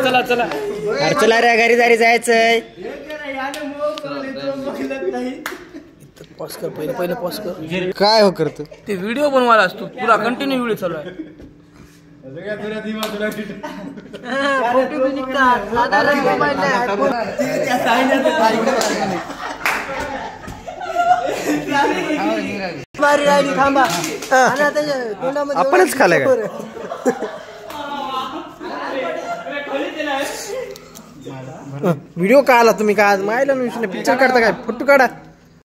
चला चला चला रे घरी जारी जायचंय. पॉज कर पहिले पॉज कर. काय हो करतो ते व्हिडिओ बनवायला असतो पुरा कंटिन्यू व्हिडिओ चालू आहे. आपणच खाल्लं का? व्हिडिओ का आला तुम्ही? काय मायला पिक्चर काढता काय? फोटो काढा.